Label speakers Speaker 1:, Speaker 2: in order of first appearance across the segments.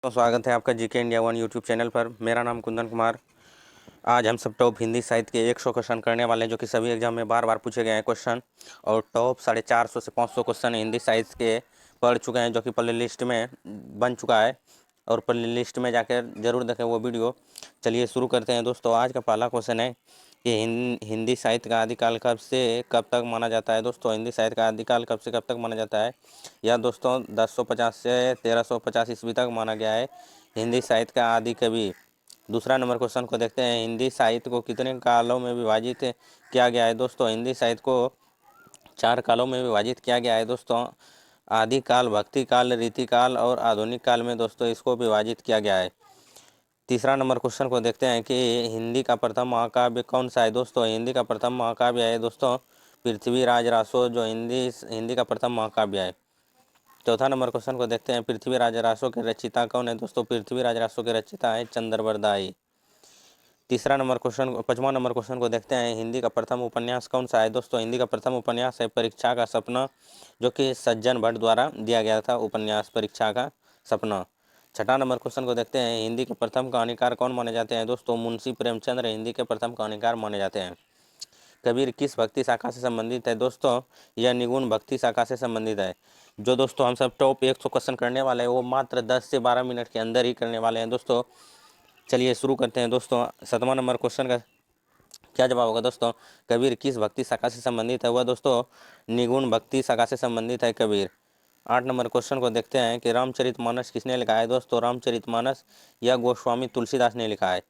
Speaker 1: तो स्वागत है आपका GK India one YouTube channel पर। मेरा नाम कुंदन कुमार। आज हम सब टॉप हिंदी साहित्य के 100 क्वेश्चन करने वाले हैं, जो कि सभी एग्जाम में बार बार पूछे गए हैं क्वेश्चन। और टॉप 450 से 500 क्वेश्चन हिंदी साहित्य के पढ़ चुके हैं, जो कि प्ले लिस्ट में बन चुका है। और प्ले लिस्ट में जाकर जरूर देखें वो वीडियो। चलिए शुरू करते हैं दोस्तों। आज का पहला क्वेश्चन है कि हिंदी साहित्य का आदिकाल कब से कब तक माना जाता है। दोस्तों, हिंदी साहित्य का आदिकाल कब से कब तक माना जाता है? यह दोस्तों 1050 से 1350 ईस्वी तक माना गया है हिंदी साहित्य का आदि कवि। दूसरा नंबर क्वेश्चन को देखते हैं। हिंदी साहित्य को कितने कालों में विभाजित किया गया है? दोस्तों, हिंदी साहित्य को 4 कालों में विभाजित किया गया है दोस्तों। आदि काल, भक्ति काल, रीति काल और आधुनिक काल में दोस्तों इसको विभाजित किया गया है। तीसरा नंबर क्वेश्चन को देखते हैं कि हिंदी का प्रथम महाकाव्य कौन सा है? दोस्तों, हिंदी का प्रथम महाकाव्य है दोस्तों पृथ्वीराज रासो, जो हिंदी का प्रथम महाकाव्य है। चौथा नंबर क्वेश्चन को देखते हैं। पृथ्वीराज रासो के रचयिता कौन है? दोस्तों, पृथ्वीराज रासो के रचयिता है चंद्रवरदाई। पांचवा नंबर क्वेश्चन को देखते हैं। हिंदी का प्रथम उपन्यास कौन सा है? दोस्तों, हिंदी का प्रथम उपन्यास है परीक्षा का सपना, जो कि सज्जन भट्ट द्वारा दिया गया था उपन्यास परीक्षा का सपना। छठा नंबर क्वेश्चन को देखते हैं। हिंदी के प्रथम कहानीकार कौन माने जाते हैं? दोस्तों, मुंशी प्रेमचंद्र हिंदी के प्रथम कहानीकार माने जाते हैं। कबीर किस भक्ति शाखा से संबंधित है? दोस्तों, यह निगुण भक्ति शाखा से संबंधित है। जो दोस्तों हम सब टॉप 100 क्वेश्चन करने वाले हैं, वो मात्र 10 से 12 मिनट के अंदर ही करने वाले हैं दोस्तों। चलिए शुरू करते हैं दोस्तों। 7वां नंबर क्वेश्चन का क्या जवाब होगा? दोस्तों, कबीर किस भक्ति शाखा से संबंधित है? वह दोस्तों निगुण भक्ति शाखा से संबंधित है कबीर। 8 नंबर क्वेश्चन को देखते हैं कि रामचरितमानस किसने लिखा है? दोस्तों, रामचरितमानस यह गोस्वामी तुलसीदास ने लिखा है।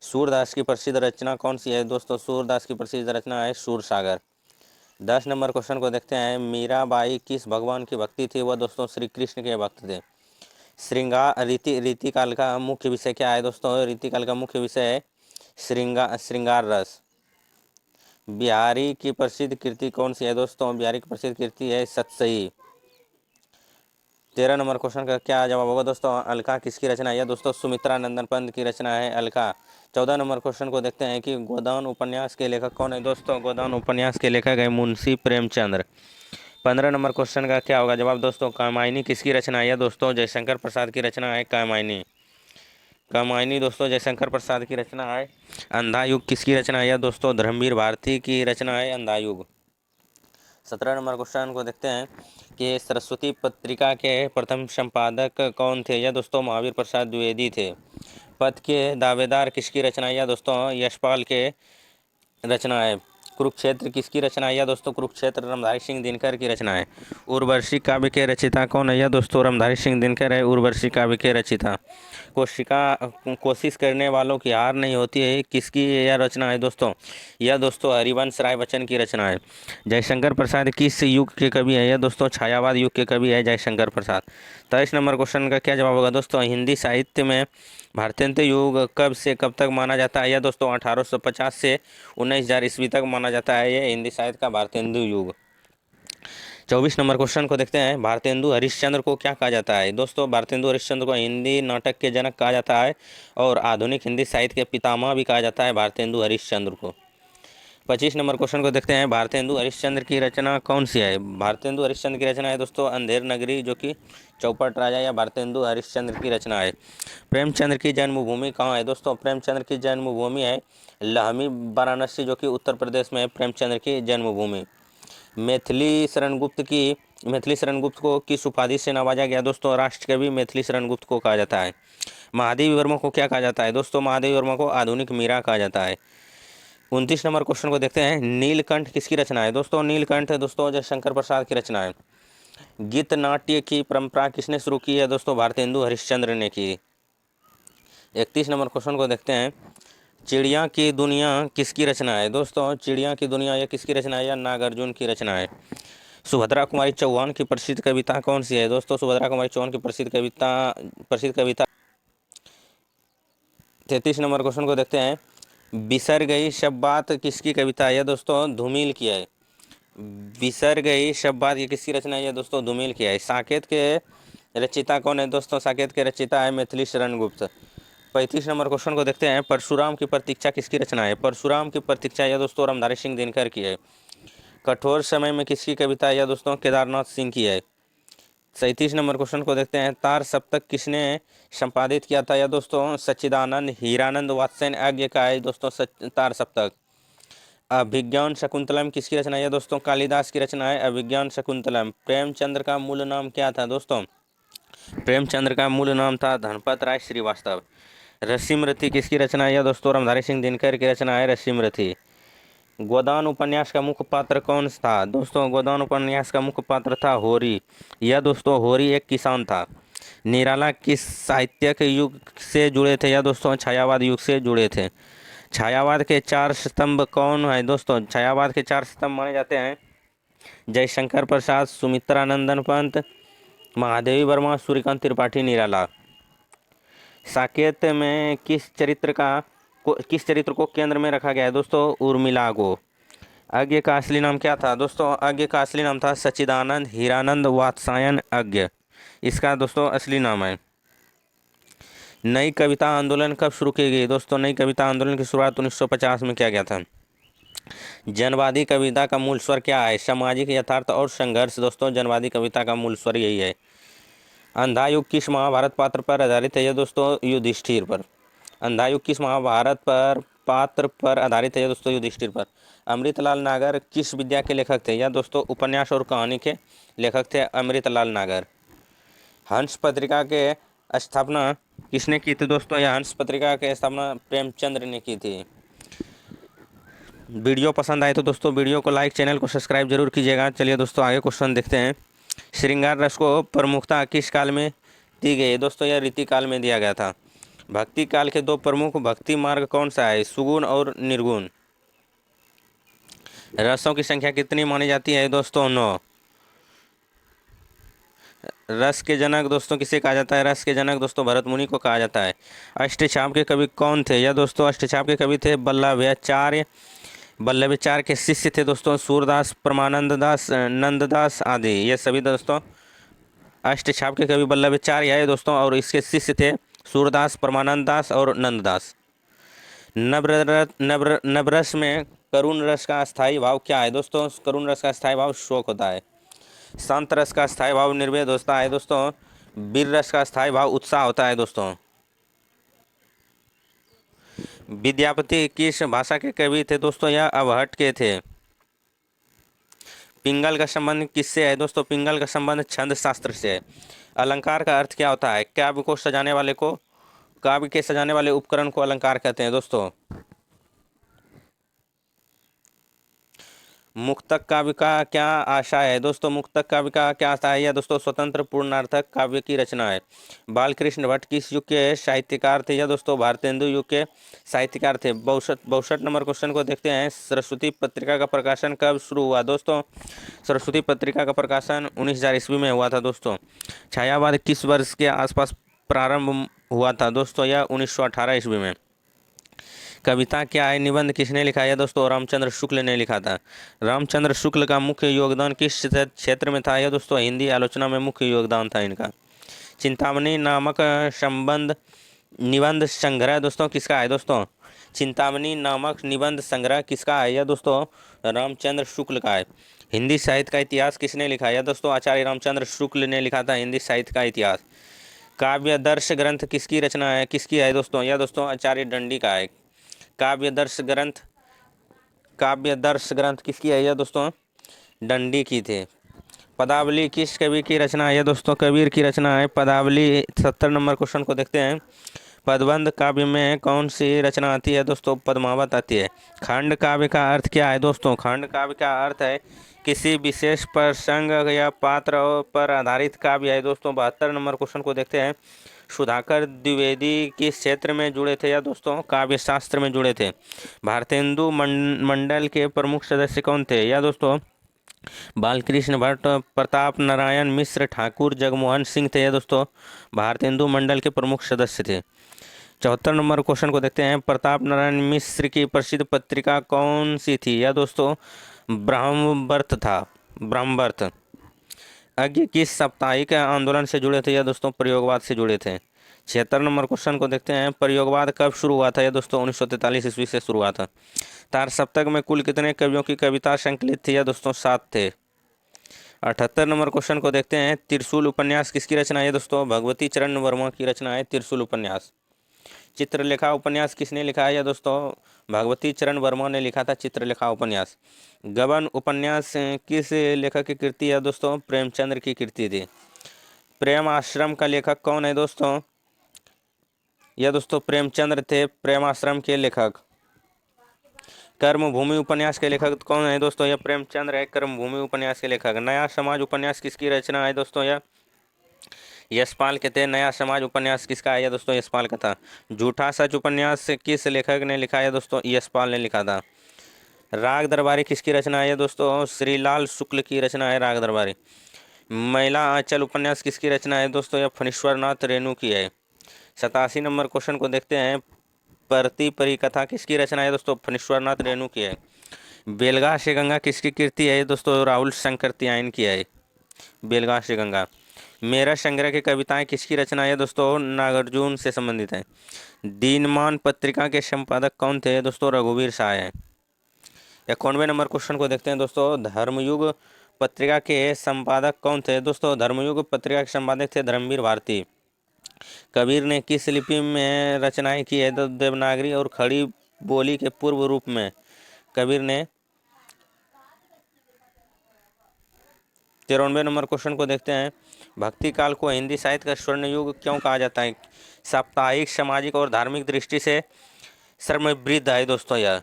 Speaker 1: सूरदास की प्रसिद्ध रचना कौन सी है? दोस्तों, सूरदास की प्रसिद्ध रचना है सूरसागर। 10 नंबर क्वेश्चन को देखते हैं। मीराबाई किस भगवान की भक्ति थी? वह दोस्तों श्री कृष्ण के भक्त थे। श्रृंगार रीति काल का मुख्य विषय क्या है? दोस्तों, रीति काल का मुख्य विषय है श्रृंगार रस। बिहारी की प्रसिद्ध कृति कौन सी है? दोस्तों, बिहारी की प्रसिद्ध कृति है सतसई। 13 नंबर क्वेश्चन का क्या जवाब होगा? दोस्तों, अलका किसकी रचना है? यह दोस्तों सुमित्रा नंदन पंत की रचना है अलका। 14 नंबर क्वेश्चन को देखते हैं कि गोदान उपन्यास के लेखक कौन है? दोस्तों, गोदान उपन्यास के लेखक है मुंशी प्रेमचंद्र। 15 नंबर क्वेश्चन का क्या होगा जवाब? दोस्तों, कामायनी किसकी रचना है? यह दोस्तों जयशंकर प्रसाद की रचना है कामायनी दोस्तों जयशंकर प्रसाद की रचना है। अंधा युग किसकी रचना है? यह दोस्तों धर्मवीर भारती की रचना है अंधा युग। 17 नंबर क्वेश्चन को देखते हैं कि सरस्वती पत्रिका के प्रथम संपादक कौन थे? यह दोस्तों महावीर प्रसाद द्विवेदी थे। पद के दावेदार किसकी रचना है? यह दोस्तों यशपाल के रचना है। कुरुक्षेत्र किसकी रचना है? यह दोस्तों कुरुक्षेत्र रामधारी सिंह दिनकर की रचना है। उर्वशी काव्य के रचयिता कौन है? यह दोस्तों रामधारी सिंह दिनकर है उर्वशी काव्य के रचयिता। कोशिश करने वालों की हार नहीं होती है किसकी यह रचना है? दोस्तों, यह दोस्तों हरिवंश राय बच्चन की रचना है। जयशंकर प्रसाद किस युग के कवि है? यह दोस्तों छायावाद युग के कवि है जयशंकर प्रसाद। 23 नंबर क्वेश्चन का क्या जवाब होगा? दोस्तों, हिंदी साहित्य में भारतेंदु युग कब से कब तक माना जाता है? यह दोस्तों 1850 से 19,000 ईस्वी तक माना जाता है ये हिंदी साहित्य का भारतेंदु युग। 24 नंबर क्वेश्चन को देखते हैं। भारतेंदु हरिश्चंद्र को क्या कहा जाता है? दोस्तों, भारतेंदु हरिश्चंद्र को हिंदी नाटक के जनक कहा जाता है और आधुनिक हिंदी साहित्य के पितामह भी कहा जाता है भारतेंदु हरिश्चंद्र को। 25 नंबर क्वेश्चन को देखते हैं। भारतेंदु हरिश्चंद्र की रचना कौन सी है? भारतेंदु हरिश्चंद्र की रचना है दोस्तों अंधेर नगरी, जो कि चौपट राजा या भारतेंदु हरिश्चंद्र की रचना है। प्रेमचंद्र की जन्मभूमि कहाँ है? दोस्तों, प्रेमचंद्र की जन्मभूमि है लहमी वाराणसी, जो कि उत्तर प्रदेश में है प्रेमचंद्र की जन्मभूमि। मैथिली शरण गुप्त को किस उपाधि से नवाजा गया? दोस्तों, राष्ट्रकवि मैथिली शरण गुप्त को कहा जाता है। महादेवी वर्मा को क्या कहा जाता है? दोस्तों, महादेवी वर्मा को आधुनिक मीरा कहा जाता है। 29 नंबर क्वेश्चन को देखते हैं। नीलकंठ किसकी रचना है? दोस्तों, नीलकंठ दोस्तों जयशंकर प्रसाद की रचना है। गीत नाट्य की परंपरा किसने शुरू की है? दोस्तों, भारतेंदु हरिश्चंद्र ने की। 31 नंबर क्वेश्चन को देखते हैं। चिड़िया की दुनिया किसकी रचना है? दोस्तों, चिड़िया की दुनिया यह किसकी रचना है? यह नागार्जुन की रचना है। सुभद्रा कुमारी चौहान की प्रसिद्ध कविता कौन सी है? दोस्तों, सुभद्रा कुमारी चौहान की प्रसिद्ध कविता 33 नंबर क्वेश्चन को देखते हैं। बिसर गई शब बात किसकी कविता है? यह दोस्तों धूमिल की है। बिसर गई शब बात ये किसकी रचना है? यह दोस्तों धूमिल की है। साकेत के रचयिता कौन है? दोस्तों, साकेत के रचयिता है मैथिली शरण गुप्त। 35 नंबर क्वेश्चन को देखते हैं। परशुराम की प्रतीक्षा किसकी रचना है? परशुराम की प्रतीक्षा यह दोस्तों रामधारी सिंह दिनकर की है। कठोर समय में किसकी कविता है? यह दोस्तों केदारनाथ सिंह की है। 37 नंबर क्वेश्चन को देखते हैं। तार सप्तक किसने संपादित किया था? या दोस्तों सच्चिदानंद हीरानंद वात्स्ययन यज्ञ का है दोस्तों तार सप्तक। अभिज्ञान शकुंतलम किसकी रचना है? दोस्तों कालिदास की रचना है अभिज्ञान शकुंतलम। प्रेमचंद्र का मूल नाम क्या था? दोस्तों प्रेमचंद्र का मूल नाम था धनपत राय श्रीवास्तव। रसिमरथी किसकी रचना है? दोस्तों रामधारी सिंह दिनकर की रचना है रसिमरथी। गोदान उपन्यास का मुख्य पात्र कौन था? दोस्तों गोदान उपन्यास का मुख्य पात्र था होरी। यह दोस्तों होरी एक किसान था। निराला किस साहित्यिक युग से जुड़े थे? या दोस्तों छायावाद युग से जुड़े थे। छायावाद के चार स्तंभ कौन है? दोस्तों छायावाद के चार स्तंभ माने जाते हैं जयशंकर प्रसाद, सुमित्रानंदन पंत, महादेवी वर्मा, सूर्यकांत त्रिपाठी, निराला। साकेत में किस चरित्र को केंद्र में रखा गया है? दोस्तों उर्मिला को। यज्ञ का असली नाम क्या था? दोस्तों यज्ञ का असली नाम था सच्चिदानंद हीरानंद वात्स्यायन यज्ञ। इसका दोस्तों असली नाम है। नई कविता आंदोलन कब शुरू की गई? दोस्तों नई कविता आंदोलन की शुरुआत 1950 में किया गया था। जनवादी कविता का मूल स्वर क्या है? सामाजिक यथार्थ और संघर्ष। दोस्तों जनवादी कविता का मूल स्वर यही है। अंधा युग किस महाभारत पात्र पर आधारित है? दोस्तों युधिष्ठिर पर। अंधा युग किस महाभारत पर पात्र पर आधारित है? दोस्तों युधिष्ठिर पर। अमृतलाल नागर किस विद्या के लेखक थे? या दोस्तों उपन्यास और कहानी के लेखक थे अमृतलाल नागर। हंस पत्रिका के स्थापना किसने की थी? दोस्तों यह हंस पत्रिका की स्थापना प्रेमचंद्र ने की थी। वीडियो पसंद आए तो दोस्तों वीडियो को लाइक, चैनल को सब्सक्राइब जरूर कीजिएगा। चलिए दोस्तों आगे क्वेश्चन देखते हैं। श्रृंगार रस को प्रमुखता किस काल में दी गई? दोस्तों यह रीति काल में दिया गया था। भक्ति काल के दो प्रमुख भक्ति मार्ग कौन सा है? सुगुण और निर्गुण। रसों की संख्या कितनी मानी जाती है? दोस्तों 9। रस के जनक दोस्तों किसे कहा जाता है? रस के जनक दोस्तों भरत मुनि को कहा जाता है। अष्टचाप के कवि कौन थे? या दोस्तों अष्टचाप के कवि थे वल्लभाचार्य। वल्लभाचार्य के शिष्य थे दोस्तों सूरदास, परमानंद दास, नंददास आदि। ये सभी दोस्तों अष्टचाप के कवि वल्लभाचार्य है दोस्तों, और इसके शिष्य थे सूरदास, परमानंद दास और नंददास। नवरस में करुण रस का स्थायी भाव क्या है? दोस्तों करुण रस का स्थायी भाव शोक होता है। शांत रस का स्थायी भाव निर्वेद होता है दोस्तों। वीर रस का स्थायी भाव उत्साह होता है दोस्तों। विद्यापति किस भाषा के कवि थे? दोस्तों यह अवहट के थे। पिंगल का संबंध किससे है? दोस्तों पिंगल का संबंध छंद शास्त्र से है। अलंकार का अर्थ क्या होता है? काव्य के सजाने वाले उपकरण को अलंकार कहते हैं दोस्तों। मुक्तक काव्य का क्या आशय है? दोस्तों मुक्तक काव्य का क्या आशय है? यह दोस्तों स्वतंत्र पूर्णार्थक काव्य की रचना है। बालकृष्ण भट्ट किस युग के साहित्यकार थे? यह दोस्तों भारतेंदु युग के साहित्यकार थे। 62 नंबर क्वेश्चन को देखते हैं। सरस्वती पत्रिका का प्रकाशन कब शुरू हुआ? दोस्तों सरस्वती पत्रिका का प्रकाशन 19,000 ईस्वी में हुआ था दोस्तों। छायावाद किस वर्ष के आसपास प्रारंभ हुआ था? दोस्तों यह 1918 ईस्वी में। कविता क्या है? निबंध किसने लिखा है? दोस्तों रामचंद्र शुक्ल ने लिखा था। रामचंद्र शुक्ल का मुख्य योगदान किस क्षेत्र में था? यह दोस्तों हिंदी आलोचना में मुख्य योगदान था इनका। चिंतामणि नामक निबंध संग्रह दोस्तों किसका है? दोस्तों चिंतामणि नामक निबंध संग्रह किसका है? यह दोस्तों रामचंद्र शुक्ल का है। हिंदी साहित्य का इतिहास किसने लिखा है? दोस्तों आचार्य रामचंद्र शुक्ल ने लिखा था हिंदी साहित्य का इतिहास। काव्यदर्श ग्रंथ किसकी रचना है? किसकी है दोस्तों? यह दोस्तों आचार्य दंडी का है। काव्यदर्श ग्रंथ किसकी है? यह दोस्तों दंडी की थे। पदावली किस कवि की रचना है? यह दोस्तों कबीर की रचना है पदावली। 70 नंबर क्वेश्चन को देखते हैं। पदबंध काव्य में कौन सी रचना आती है? दोस्तों पद्मावत आती है। खंड काव्य का अर्थ क्या है? दोस्तों खंड काव्य का अर्थ है किसी विशेष प्रसंग या पात्र पर आधारित काव्य है दोस्तों। 72 नंबर क्वेश्चन को देखते हैं। सुधाकर द्विवेदी किस क्षेत्र में जुड़े थे? या दोस्तों काव्य शास्त्र में जुड़े थे। भारतेंदु मंडल के प्रमुख सदस्य कौन थे? या दोस्तों बालकृष्ण भट्ट, प्रताप नारायण मिश्र, ठाकुर जगमोहन सिंह थे। या दोस्तों भारतेंदु मंडल के प्रमुख सदस्य थे। 74 नंबर क्वेश्चन को देखते हैं। प्रताप नारायण मिश्र की प्रसिद्ध पत्रिका कौन सी थी? या दोस्तों ब्रह्मवर्त था। ब्रह्मवर्त। यज्ञ किस साप्ताहिक आंदोलन से जुड़े थे? या दोस्तों प्रयोगवाद से जुड़े थे। 76 नंबर क्वेश्चन को देखते हैं। प्रयोगवाद कब शुरू हुआ था? या दोस्तों 1943 ईस्वी से शुरू हुआ था। तार सप्तक में कुल कितने कवियों की कविता संकलित थी? या दोस्तों 7 थे। 78 नंबर क्वेश्चन को देखते हैं। त्रिशूल उपन्यास किसकी रचना है दोस्तों? भगवती चरण वर्मा की रचना है त्रिशूल उपन्यास। चित्रलेखा उपन्यास किसने लिखा है? या दोस्तों भगवती चरण वर्मा ने लिखा था चित्रलेखा उपन्यास। गबन उपन्यास किस लेखक की कृति है दोस्तों? प्रेमचंद्र की कृति थी। प्रेम आश्रम का लेखक कौन है दोस्तों? यह दोस्तों प्रेमचंद्र थे, प्रेम आश्रम के लेखक। कर्मभूमि उपन्यास के लेखक कौन है दोस्तों? यह प्रेमचंद्र है, कर्मभूमि उपन्यास के लेखक। नया समाज उपन्यास किसकी रचना है दोस्तों? यह यशपाल के थे। नया समाज उपन्यास किसका है? दोस्तों यशपाल का था। झूठा सच उपन्यास किस लेखक ने लिखा है दोस्तों? यशपाल ने लिखा था। राग दरबारी किसकी रचना है दोस्तों? श्रीलाल शुक्ल की रचना है राग दरबारी। महिला आंचल उपन्यास किसकी रचना है दोस्तों? यह फणीश्वरनाथ रेणु की है। 87 नंबर क्वेश्चन को देखते हैं। परती परिकथा किसकी रचना है दोस्तों? फणीश्वरनाथ रेणु की है। बेलगाह से गंगा किसकी कृति है दोस्तों? राहुल शंकर त्यायन की है। बेलगाह से गंगा। मेरा संग्रह की कविताएं किसकी रचना है दोस्तों? नागार्जुन से संबंधित है। दीनमान पत्रिका के संपादक कौन थे दोस्तों? रघुवीर शाह है। 91 नंबर क्वेश्चन को देखते हैं दोस्तों। धर्मयुग पत्रिका के संपादक कौन थे दोस्तों? धर्मयुग पत्रिका के संपादक थे धर्मवीर भारती। कबीर ने किस लिपि में रचनाएं की है? देवनागरी और खड़ी बोली के पूर्व रूप में कबीर ने। 93 नंबर क्वेश्चन को देखते हैं। भक्ति काल को हिंदी साहित्य का स्वर्ण युग क्यों कहा जाता है? साप्ताहिक, सामाजिक और धार्मिक दृष्टि से समृद्ध है दोस्तों यह।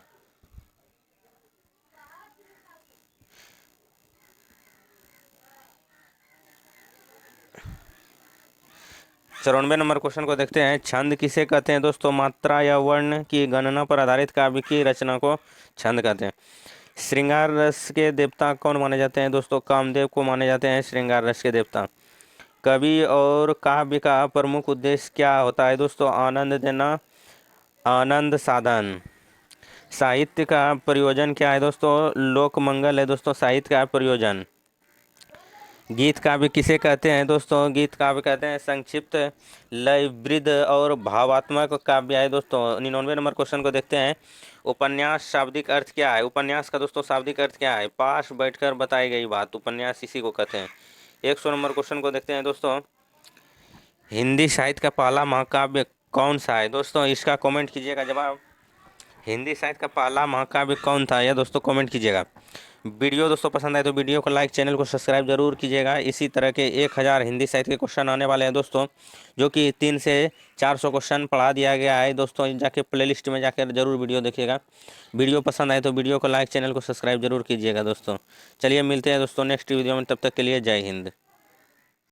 Speaker 1: 94 नंबर क्वेश्चन को देखते हैं। छंद किसे कहते हैं दोस्तों? मात्रा या वर्ण की गणना पर आधारित काव्य की रचना को छंद कहते हैं। श्रृंगार रस के देवता कौन माने जाते हैं दोस्तों? कामदेव को माने जाते हैं श्रृंगार रस के देवता। कवि और काव्य का प्रमुख उद्देश्य क्या होता है दोस्तों? आनंद देना, आनंद साधन। साहित्य का प्रयोजन क्या है दोस्तों? लोक मंगल है दोस्तों साहित्य का प्रयोजन। गीत काव्य किसे कहते हैं दोस्तों? गीत काव्य कहते हैं संक्षिप्त, लयबद्ध और भावात्मक काव्य है दोस्तों। 99 नंबर क्वेश्चन को देखते हैं। उपन्यास शाब्दिक अर्थ क्या है? उपन्यास का दोस्तों शाब्दिक अर्थ क्या है? पास बैठकर बताई गई बात, उपन्यास इसी को कहते हैं। 100 नंबर क्वेश्चन को देखते हैं दोस्तों। हिंदी साहित्य का पहला महाकाव्य कौन सा है दोस्तों? इसका कमेंट कीजिएगा जवाब। हिंदी साहित्य का पहला महाकाव्य कौन था यह दोस्तों कमेंट कीजिएगा। वीडियो दोस्तों पसंद आए तो वीडियो को लाइक, चैनल को सब्सक्राइब जरूर कीजिएगा। इसी तरह के 1000 हिंदी साहित्य के क्वेश्चन आने वाले हैं दोस्तों, जो कि 300 से 400 क्वेश्चन पढ़ा दिया गया है दोस्तों। जाके प्लेलिस्ट में जाकर जरूर वीडियो देखिएगा। वीडियो पसंद आए तो वीडियो को लाइक, चैनल को सब्सक्राइब जरूर कीजिएगा दोस्तों। चलिए मिलते हैं दोस्तों नेक्स्ट वीडियो में, तब तक के लिए जय हिंद।